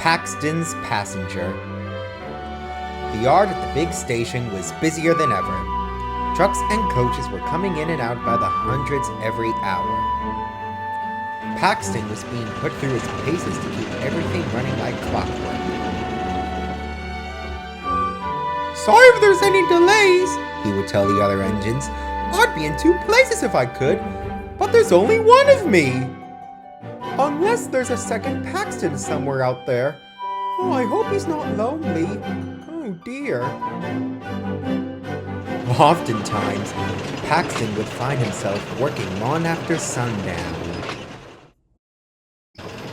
Paxton's passenger. The yard at the big station was busier than ever. Trucks and coaches were coming in and out by the hundreds every hour. Paxton was being put through his paces to keep everything running like clockwork. "Sorry if there's any delays," he would tell the other engines. "I'd be in two places if I could, but there's only one of me. Unless there's a second Paxton somewhere out there. Oh, I hope he's not lonely. Oh dear." Oftentimes, Paxton would find himself working long after sundown.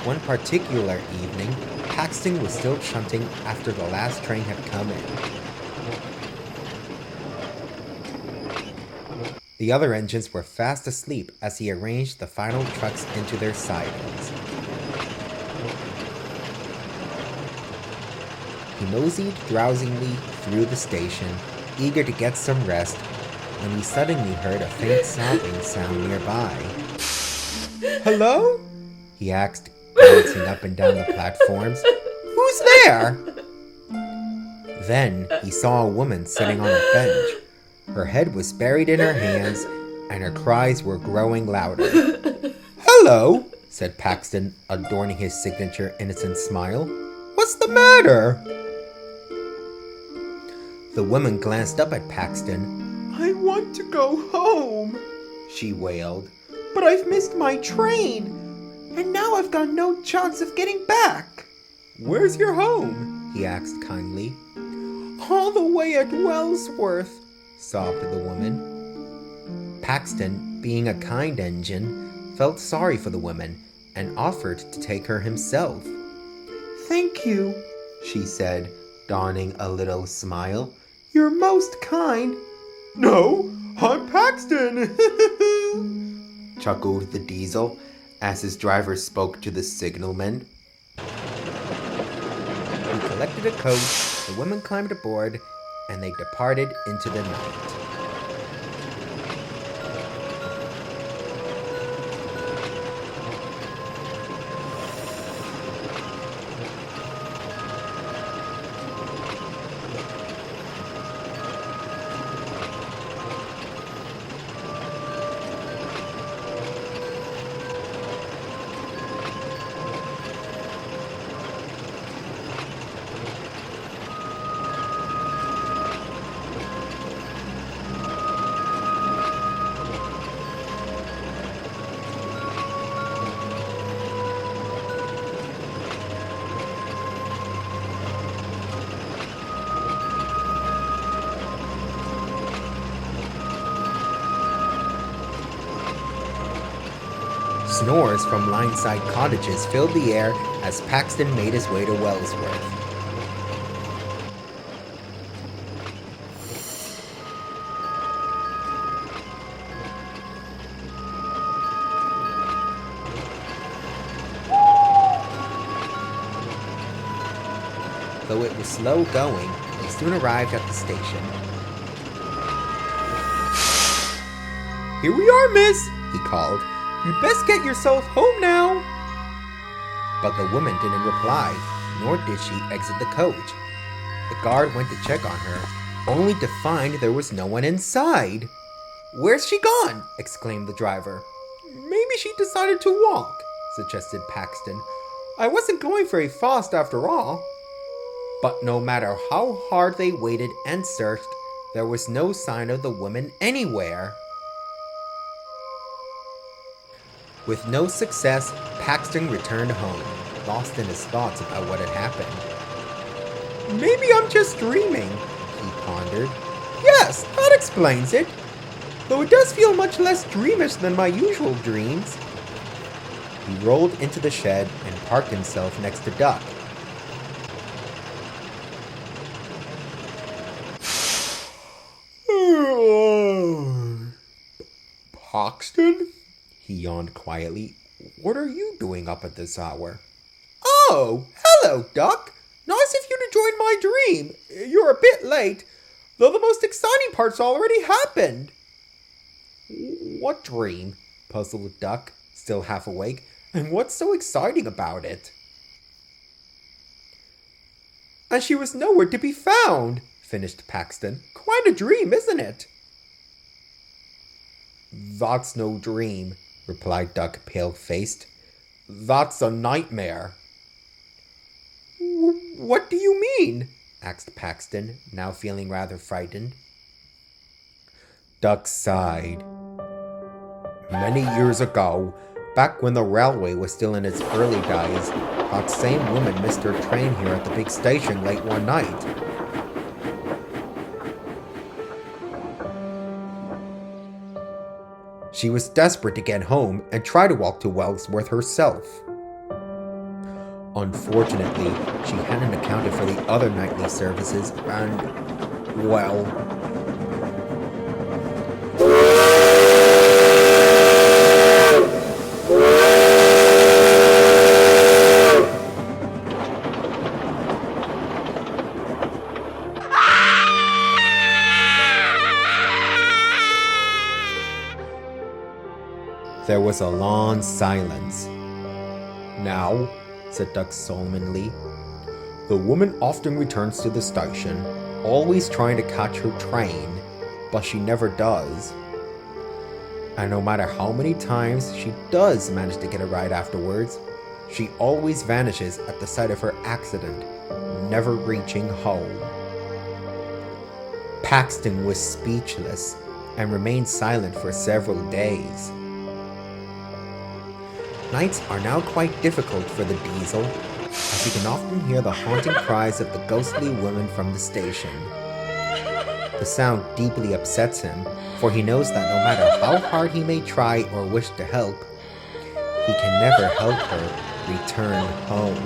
One particular evening, Paxton was still shunting after the last train had come in. The other engines were fast asleep as he arranged the final trucks into their sidings. He moseyed drowsingly through the station, eager to get some rest, when he suddenly heard a faint sobbing sound nearby. "Hello?" he asked, glancing up and down the platforms. "Who's there?" Then he saw a woman sitting on a bench. Her head was buried in her hands, and her cries were growing louder. "Hello," said Paxton, adorning his signature innocent smile. "What's the matter?" The woman glanced up at Paxton. "I want to go home," she wailed. "But I've missed my train, and now I've got no chance of getting back." "Where's your home?" he asked kindly. "All the way at Wellsworth," sobbed the woman. Paxton, being a kind engine, felt sorry for the woman and offered to take her himself. "Thank you," she said, donning a little smile. "You're most kind." "No, I'm Paxton," chuckled the diesel as his driver spoke to the signalman. He collected a coach, the women climbed aboard, and they departed into the night. Snores from line-side cottages filled the air as Paxton made his way to Wellsworth. Though it was slow going, he soon arrived at the station. "Here we are, miss," he called. "You'd best get yourself home now." But the woman didn't reply, nor did she exit the coach. The guard went to check on her, only to find there was no one inside. "Where's she gone?" exclaimed the driver. "Maybe she decided to walk," suggested Paxton. "I wasn't going very fast after all." But no matter how hard they waited and searched, there was no sign of the woman anywhere. With no success, Paxton returned home, lost in his thoughts about what had happened. "Maybe I'm just dreaming," he pondered. "Yes, that explains it. Though it does feel much less dreamish than my usual dreams." He rolled into the shed and parked himself next to Duck. "Paxton?" He yawned quietly. "What are you doing up at this hour?" "Oh, hello, Duck. Nice of you to join my dream. You're a bit late, though the most exciting part's already happened." "What dream?" puzzled Duck, still half awake. "And what's so exciting about it?" and she was nowhere to be found, finished Paxton. Quite a dream, isn't it? That's no dream, replied Duck, pale-faced. That's a nightmare. What do you mean? Asked Paxton, now feeling rather frightened. Duck sighed. Many years ago, back when the railway was still in its early days, that same woman missed her train here at the big station late one night. She was desperate to get home and tried to walk to Wellsworth herself. Unfortunately, she hadn't accounted for the other nightly services and, well... There was a long silence. Now, said Duck solemnly, the woman often returns to the station, always trying to catch her train, but she never does. And no matter how many times she does manage to get a ride afterwards, she always vanishes at the site of her accident, never reaching home. Paxton was speechless and remained silent for several days. Nights are now quite difficult for the Diesel, as he can often hear the haunting cries of the ghostly woman from the station. The sound deeply upsets him, for he knows that no matter how hard he may try or wish to help, he can never help her return home.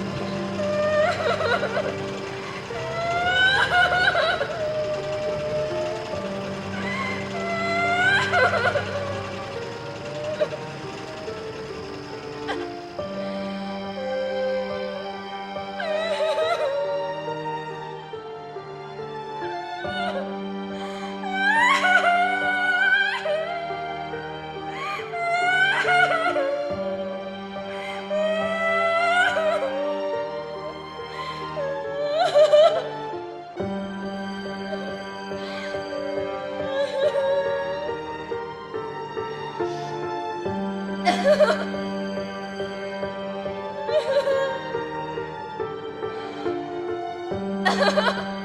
Ha ha ha!